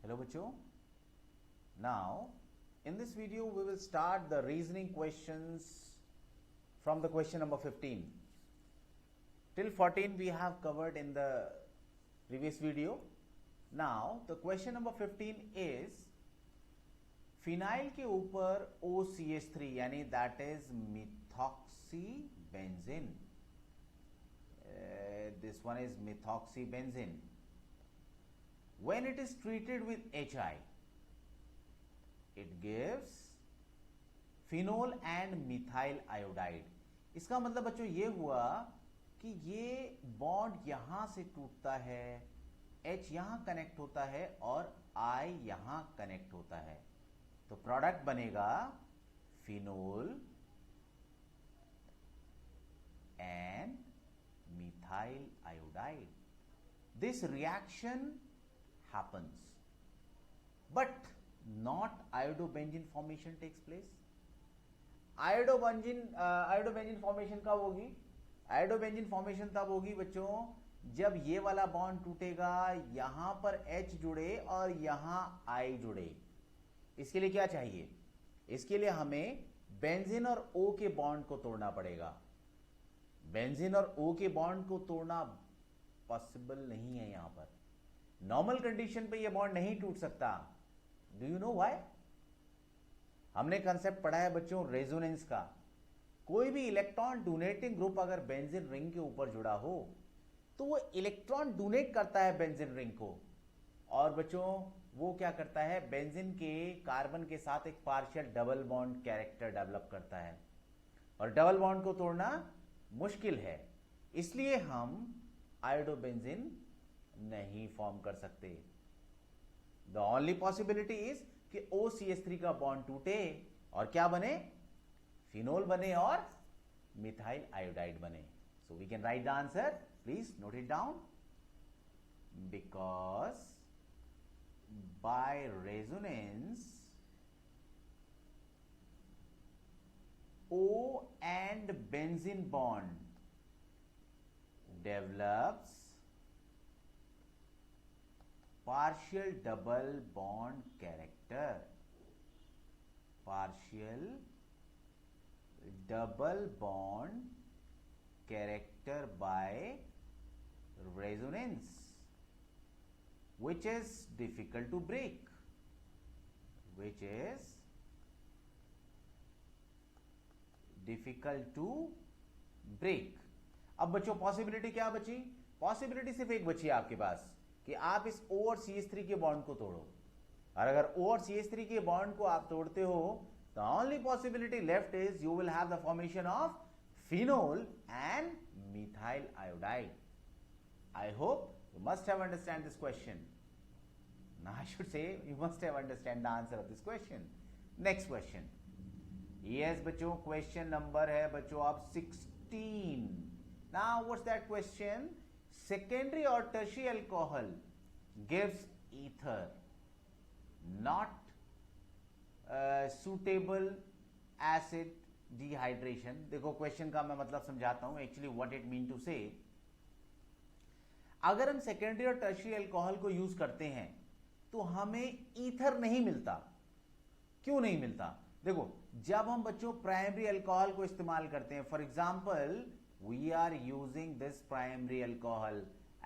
Hello bachcho. Now in this video we will start the reasoning questions from the question number 15. Till 14 we have covered in the previous video. Now the question number 15 is phenyl के ऊपर OCH3 यानी that is methoxybenzene. This one is methoxybenzene. When it is treated with HI, it gives phenol and methyl iodide. इसका मतलब बच्चों ये हुआ कि ये बॉन्ड यहां से टूटता है, H यहां कनेक्ट होता है और I यहां कनेक्ट होता है, तो प्रोडक्ट बनेगा phenol and methyl iodide. This reaction happens, but not iodobenzene formation takes place. iodobenzene formation कब होगी? iodobenzene formation तब होगी बच्चों जब ये वाला बॉन्ड टूटेगा, यहां पर H जुड़े और यहां I जुड़े. इसके लिए क्या चाहिए? इसके लिए हमें बेंजीन और O के बॉन्ड को तोड़ना पड़ेगा. बेंजीन और O के बॉन्ड को तोड़ना पॉसिबल नहीं है. यहां पर नॉर्मल कंडीशन पे ये बॉन्ड नहीं टूट सकता. Do you know why? हमने कंसेप्ट पढ़ा है बच्चों रेजोनेंस का. कोई भी इलेक्ट्रॉन डोनेटिंग ग्रुप अगर बेंजीन रिंग के ऊपर जुड़ा हो तो वो इलेक्ट्रॉन डोनेट करता है बेंजीन रिंग को, और बच्चों वो क्या करता है, बेंजीन के कार्बन के साथ एक partial double bond character develop करता है, और डबल बॉन्ड को तोड़ना मुश्किल है. इसलिए हम आयोडोबेंजीन नहीं फॉर्म कर सकते. द ओनली पॉसिबिलिटी इज कि OCH3 का बॉन्ड टूटे और क्या बने, फिनोल बने और मिथाइल आयोडाइड बने. So we can write the answer. Please note it down. Because by resonance O and benzene bond develops partial double bond character. Partial double bond character by resonance, which is difficult to break. Which is difficult to break. अब बच्चों possibility क्या बची? Possibility सिर्फ एक बची है आपके पास कि आप इस O और CH3 के बॉन्ड को तोड़ो. और अगर O और CH3 के बॉन्ड को आप तोड़ते हो, the only possibility left is you will have the formation of phenol and methyl iodide. I hope you must have understand this question. Now I should से you must have understand the answer of this question. Next question. Yes बच्चों, question number है बच्चों आप 16. Now what's that question? Secondary or tertiary alcohol gives ether, not suitable acid dehydration. देखो question का मैं मतलब समझाता हूं. Actually what it mean to say, अगर हम सेकेंडरी और टर्शियरी अल्कोहल को यूज करते हैं तो हमें ईथर नहीं मिलता. क्यों नहीं मिलता? देखो जब हम बच्चों प्राइमरी अल्कोहल को इस्तेमाल करते हैं, for example we are using this primary alcohol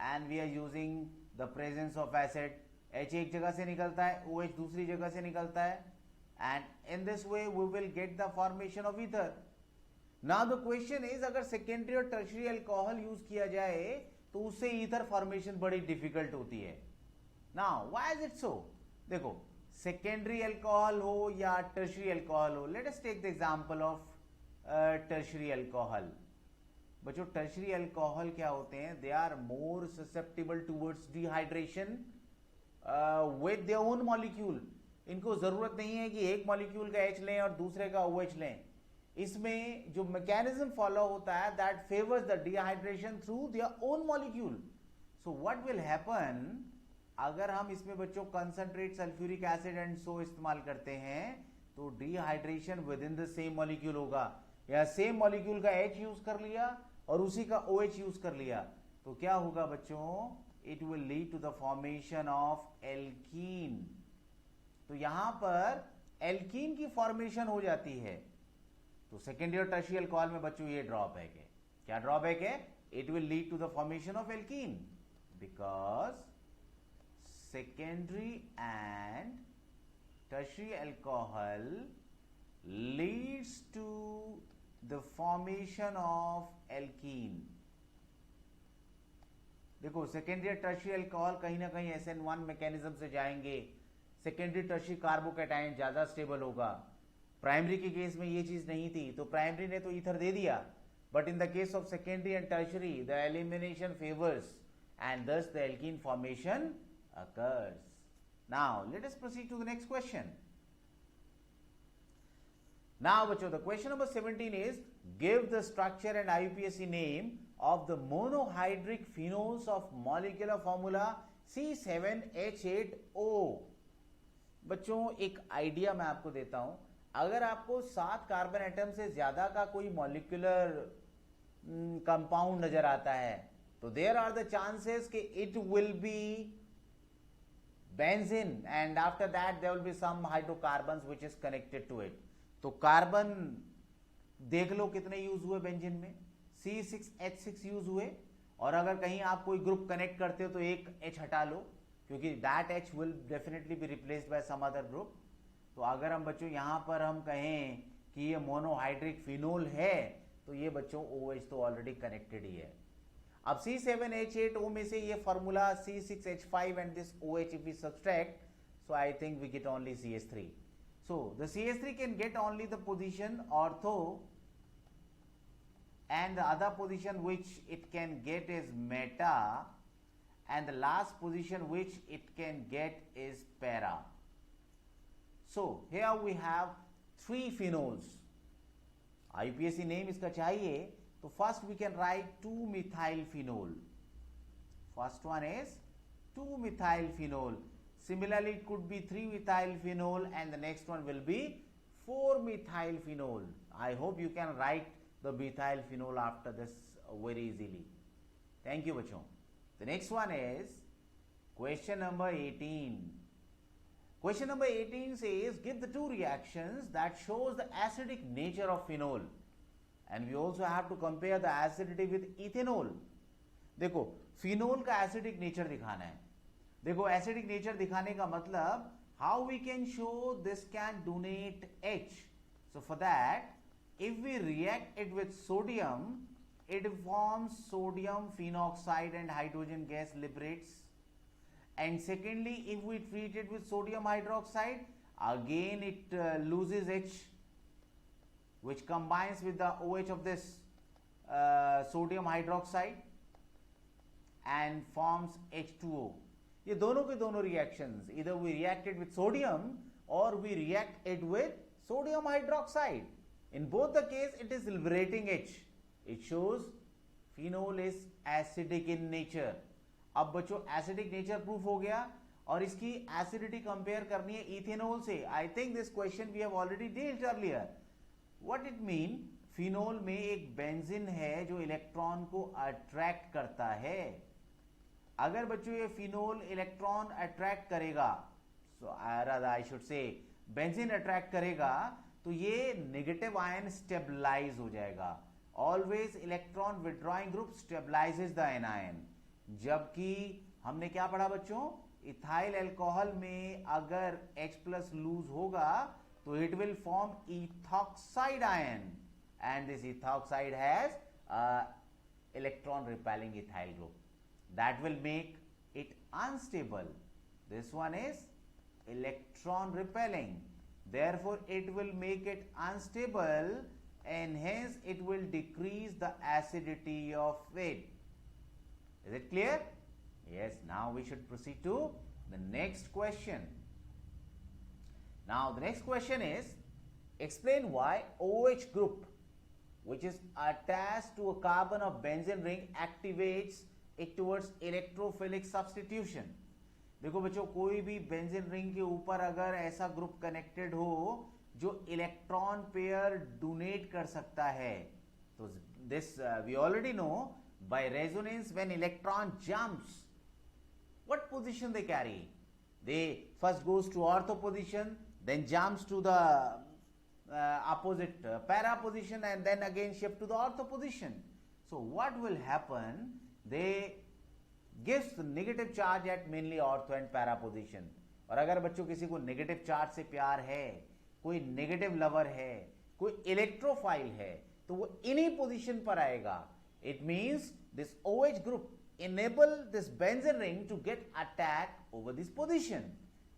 and we are using the presence of acid. H एक जगह से निकलता है, OH दूसरी जगह से निकलता है, and in this way we will get the formation of ether. Now the question is अगर secondary और tertiary alcohol यूज किया जाए तो उससे ether formation बड़ी difficult होती है. Now why is it so? देखो secondary alcohol हो या tertiary alcohol हो, let us take the example of tertiary alcohol. बच्चों टर्शियरी अल्कोहल क्या होते हैं? They are more susceptible towards dehydration with their own molecule. इनको जरूरत नहीं है कि एक मॉलिक्यूल का H लें और दूसरे का OH लें. इसमें जो मैकेनिज्म फॉलो होता है that favours the dehydration through their own molecule. So what will happen, अगर हम इसमें बच्चों concentrate sulphuric acid and so इस्तेमाल करते हैं तो dehydration with in the same molecule होगा. या सेम मॉलिक्यूल का H यूज कर लिया और उसी का OH यूज कर लिया, तो क्या होगा बच्चों, it will lead to the formation of alkene. तो यहां पर एल्कीन की फॉर्मेशन हो जाती है. तो सेकेंडरी और टर्शियरी अल्कोहल में बच्चों ये ड्रॉबैक है. क्या ड्रॉबैक है? It will lead to the formation of alkene because secondary and tertiary alcohol leads to the formation of alkene. देखो सेकेंडरी और टर्शियरी अल्कोहल कहीं ना कहीं SN1 मैकेनिज्म से जाएंगे. सेकेंडरी टर्शियरी कार्बोकैटायन ज्यादा स्टेबल होगा. प्राइमरी के केस में ये चीज नहीं थी, तो प्राइमरी ने तो ईथर दे दिया, but in the case of secondary and tertiary the elimination favours and thus the alkene formation occurs. Now let us proceed to the next question. Now बच्चों, the question number 17 is give the structure and IUPAC name of the monohydric phenols of molecular formula C7H8O. बच्चों एक idea मैं आपको देता हूं. अगर आपको 7 carbon atom से ज्यादा का कोई मॉलिक्यूलर कंपाउंड नजर आता है, तो देयर आर द चांसेस कि it will be benzene and after that there will be some hydrocarbons which is connected to it. तो कार्बन देख लो कितने यूज हुए बेंजीन में, C6H6 यूज हुए. और अगर कहीं आप कोई ग्रुप कनेक्ट करते हो तो एक H हटा लो, क्योंकि that H will definitely be replaced by some other group. तो अगर हम बच्चों यहां पर हम कहें कि ये मोनोहाइड्रिक फिनोल है, तो ये बच्चों OH तो ऑलरेडी कनेक्टेड ही है. अब C7H8O में से ये formula C6H5 and this OH if we subtract, so I think we get only CH3. So the CH3 can get only the position ortho, and the other position which it can get is meta, and the last position which it can get is para. So here we have 3 phenols. IUPAC name इसका चाहिए, तो first we can write 2-methyl phenol. First one is 2-methyl phenol. Similarly, it could be 3-methyl phenol, and the next one will be 4-methyl phenol. I hope you can write the methyl phenol after this very easily. Thank you, बच्चों. The next one is question number 18. Question number 18 says give the 2 reactions that shows the acidic nature of phenol, and we also have to compare the acidity with ethanol. देखो phenol का acidic nature दिखाना है. देखो acidic nature दिखाने का मतलब how we can show this can donate H. So for that, if we react it with sodium, it forms sodium phenoxide and hydrogen gas liberates. And secondly, if we treat it with sodium hydroxide, again it loses H, which combines with the OH of this sodium hydroxide and forms H2O. ये दोनों के दोनों reactions, either we react it with sodium or we react it with sodium hydroxide. In both the case, it is liberating H. It shows phenol is acidic in nature. अब बच्चों acidic nature proof हो गया, और इसकी acidity compare करनी है ethanol से. I think this question we have already dealt earlier. What it mean? Phenol में एक बेंजीन है जो इलेक्ट्रॉन को अट्रैक्ट करता है. अगर बच्चों ये फिनोल इलेक्ट्रॉन अट्रैक्ट करेगा, so I should say benzene attract करेगा, तो ये नेगेटिव आयन स्टेबलाइज हो जाएगा. Always electron withdrawing group stabilizes the anion. जबकि हमने क्या पढ़ा बच्चों? इथाइल अल्कोहल में अगर H+ लूज होगा तो it will form ethoxide ion, and this ethoxide has electron repelling ethyl group. That will make it unstable. This one is electron repelling, therefore it will make it unstable, and hence it will decrease the acidity of it. Is it clear? Yes. Now we should proceed to the next question. Now the next question is explain why OH group, which is attached to a carbon of benzene ring, activates it towards electrophilic substitution. देखो बच्चों, कोई भी benzene ring के ऊपर अगर ऐसा group connected हो जो इलेक्ट्रॉन पेयर डोनेट कर सकता है, तो this we already know by resonance when electron jumps What position they carry? They first goes to ortho position, then jumps to the opposite para position, and then again shift to the ortho position. So what will happen? They gives negative charge at mainly ortho and para position. और अगर बच्चों किसी को negative charge से प्यार है, कोई negative lover है, कोई इलेक्ट्रोफाइल है, तो वो इन्हीं पोजीशन पर आएगा. It means this OH group enable this benzene ring to get attack over this position.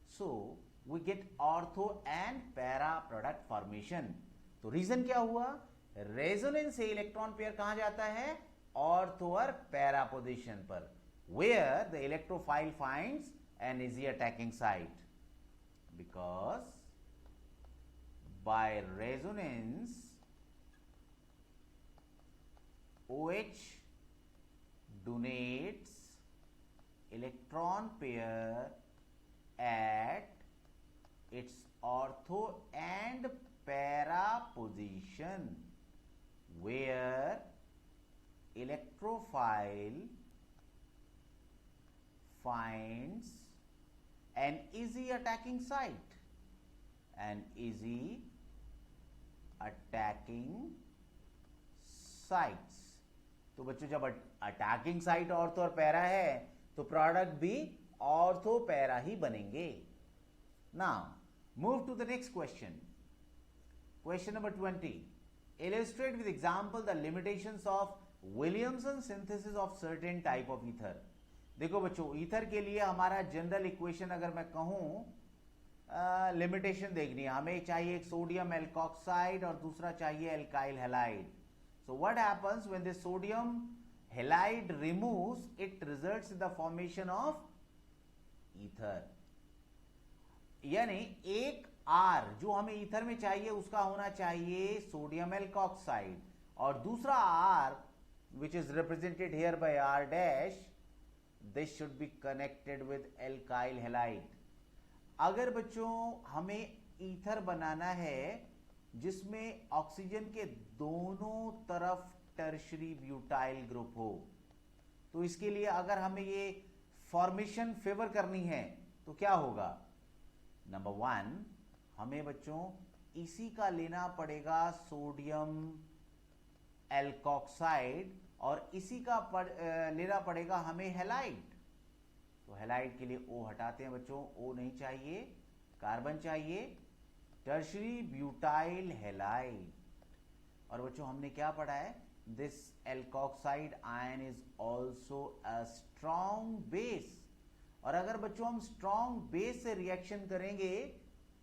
So we get ortho and para product formation. तो रीजन क्या हुआ? रेजोनेंस से इलेक्ट्रॉन पेयर कहां जाता है? ऑर्थो और पैरा पोजीशन पर, where the electrophile finds an easy attacking site, because by resonance OH donates electron pair at its ortho and para position, where electrophile finds an easy attacking site. An easy attacking sites. तो बच्चों जब attacking site ortho और para है तो product भी ortho para ही बनेंगे. Now move to the next question. Question number 20. Illustrate with example the limitations of Williamson synthesis of certain type of ether. देखो बच्चों, ईथर के लिए हमारा जनरल इक्वेशन अगर मैं कहूं, लिमिटेशन देखनी है. हमें चाहिए एक सोडियम एल्कोक्साइड और दूसरा चाहिए alkyl halide. So what happens when the sodium halide removes, it results in the formation of ether. यानी एक R जो हमें ईथर में चाहिए उसका होना चाहिए सोडियम एल्कोक्साइड, और दूसरा R which is represented here by R dash, this should be connected with alkyl halide. अगर बच्चों हमें ईथर बनाना है जिसमें ऑक्सीजन के दोनों तरफ टर्शरी ब्यूटाइल ग्रुप हो, तो इसके लिए अगर हमें ये फॉर्मेशन फेवर करनी है तो क्या होगा? नंबर 1, हमें बच्चों इसी का लेना पड़ेगा सोडियम एल्कोक्साइड, और इसी का लेना पड़ेगा हमें हैलाइड. तो हैलाइड के लिए O हटाते हैं बच्चों, O नहीं चाहिए, कार्बन चाहिए, टर्शरी ब्यूटाइल हैलाइड. और बच्चों हमने क्या पढ़ा है? This alkoxide ion is also a strong base. और अगर बच्चों हम स्ट्रॉन्ग बेस से रिएक्शन करेंगे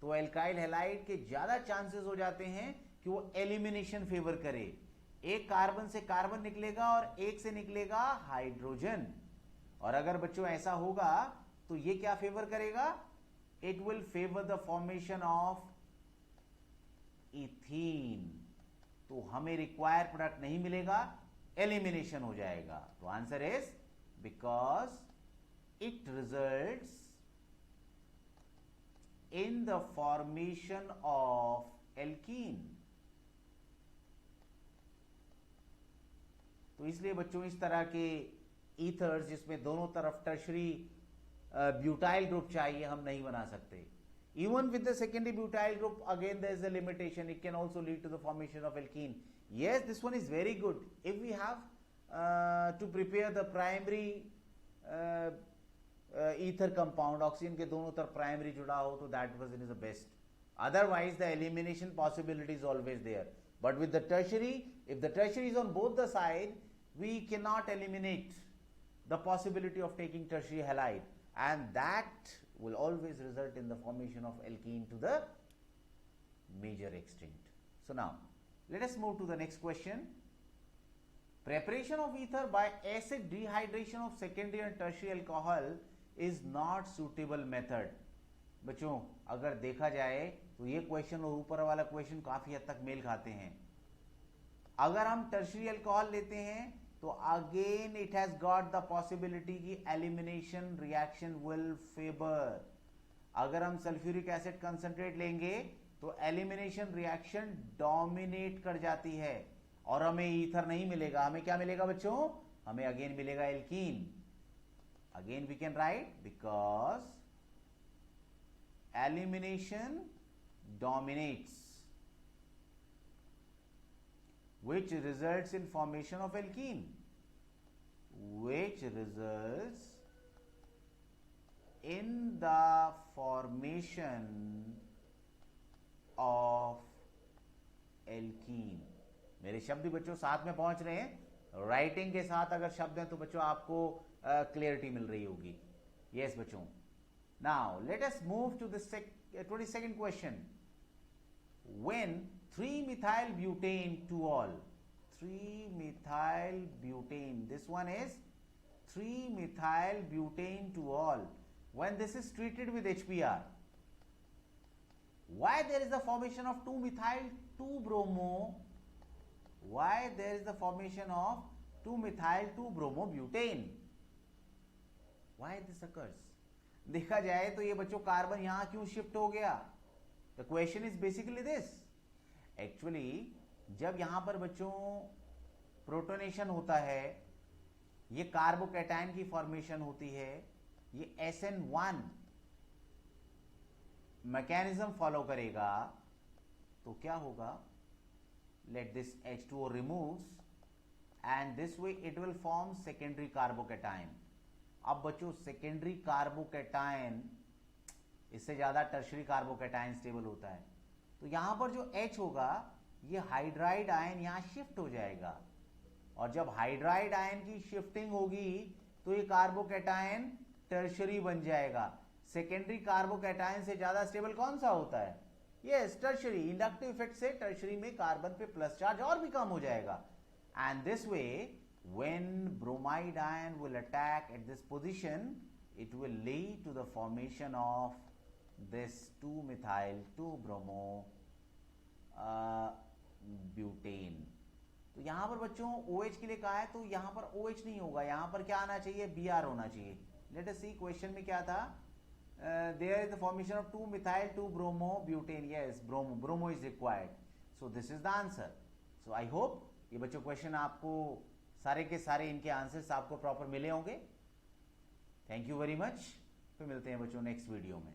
तो एल्काइल हैलाइड के ज्यादा चांसेस हो जाते हैं कि वो एलिमिनेशन फेवर करे. एक कार्बन से कार्बन निकलेगा और एक से निकलेगा हाइड्रोजन. और अगर बच्चों ऐसा होगा तो ये क्या फेवर करेगा? It will favour the formation of ethene. तो हमें रिक्वायर्ड प्रोडक्ट नहीं मिलेगा, एलिमिनेशन हो जाएगा. तो answer is because it results in the formation of alkene. तो इसलिए बच्चों इस तरह के ईथर्स जिसमें दोनों तरफ टर्शरी ब्यूटाइल ग्रुप चाहिए हम नहीं बना सकते. Even with the secondary butyl group, again there is a limitation. It can also lead to the formation of alkene. Yes, this one is very good. If we have to prepare the primary ether compound, oxygen के दोनों तरफ primary जुड़ा हो, तो that person is the best. Otherwise, the elimination possibility is always there. But with the tertiary, if the tertiary is on both the side, we cannot eliminate the possibility of taking tertiary halide, and that will always result in the formation of alkene to the major extent. So now let us move to the next question. Preparation of ether by acid dehydration of secondary and tertiary alcohol is not suitable method. बच्चों अगर देखा जाए तो ये question और ऊपर वाला question काफी हद तक मेल खाते हैं. अगर हम टर्शियरी अल्कोहल लेते हैं तो again it has got the possibility की एलिमिनेशन रिएक्शन विल फेवर. अगर हम सल्फ्यूरिक एसिड कंसंट्रेट लेंगे तो एलिमिनेशन रिएक्शन डोमिनेट कर जाती है और हमें ईथर नहीं मिलेगा. हमें क्या मिलेगा बच्चों? हमें अगेन मिलेगा alkene. Again we can write because elimination dominates, which results in formation of alkene, which results in the formation of alkene. मेरे शब्द बच्चों साथ में पहुंच रहे हैं, राइटिंग के साथ अगर शब्द हैं तो बच्चों आपको क्लियरिटी मिल रही होगी. यस बच्चों. Now let us move to the 22nd question. When 3-methyl butane toluol, 3-methyl butane, this one is 3-methyl butane toluol, when this is treated with HBr, why there is the formation of 2-methyl 2-bromo? Why there is the formation of 2-methyl 2-bromobutane? Why this occurs? देखा जाए तो ये बच्चों carbon यहां क्यों shift हो गया? The question is basically this. Actually, जब यहां पर बच्चों प्रोटोनेशन होता है, ये कार्बोकैटायन की फॉर्मेशन होती है, ये SN1 मैकेनिज्म फॉलो करेगा, तो क्या होगा? Let this H2O removes and this way it will form secondary carbocation. अब बच्चों सेकेंडरी कार्बोकैटायन इससे ज्यादा टर्शरी कार्बोकैटायन स्टेबल होता है, तो यहां पर जो H होगा ये हाइड्राइड आयन यहां शिफ्ट हो जाएगा, और जब हाइड्राइड आयन की शिफ्टिंग होगी तो ये कार्बोकैटायन टर्शरी बन जाएगा. सेकेंडरी कार्बोकैटायन से ज्यादा स्टेबल कौन सा होता है? Yes, tertiary. इंडक्टिव इफेक्ट से टर्शरी में कार्बन पे प्लस चार्ज और भी कम हो जाएगा. And this way when bromide ion will attack at this position, it will lead to the formation of this 2-methyl 2-bromo butane. तो यहां पर बच्चों OH के लिए कहा है, तो यहां पर OH नहीं होगा, यहां पर क्या आना चाहिए? Br होना चाहिए. Let us see क्वेश्चन में क्या था. There is the formation of 2-methyl 2-bromo butane. Yes, bromo is required. So this is the answer. So I hope ये बच्चों क्वेश्चन आपको सारे के सारे इनके आंसर्स आपको प्रॉपर मिले होंगे. Thank you very much. फिर मिलते हैं बच्चों नेक्स्ट वीडियो में.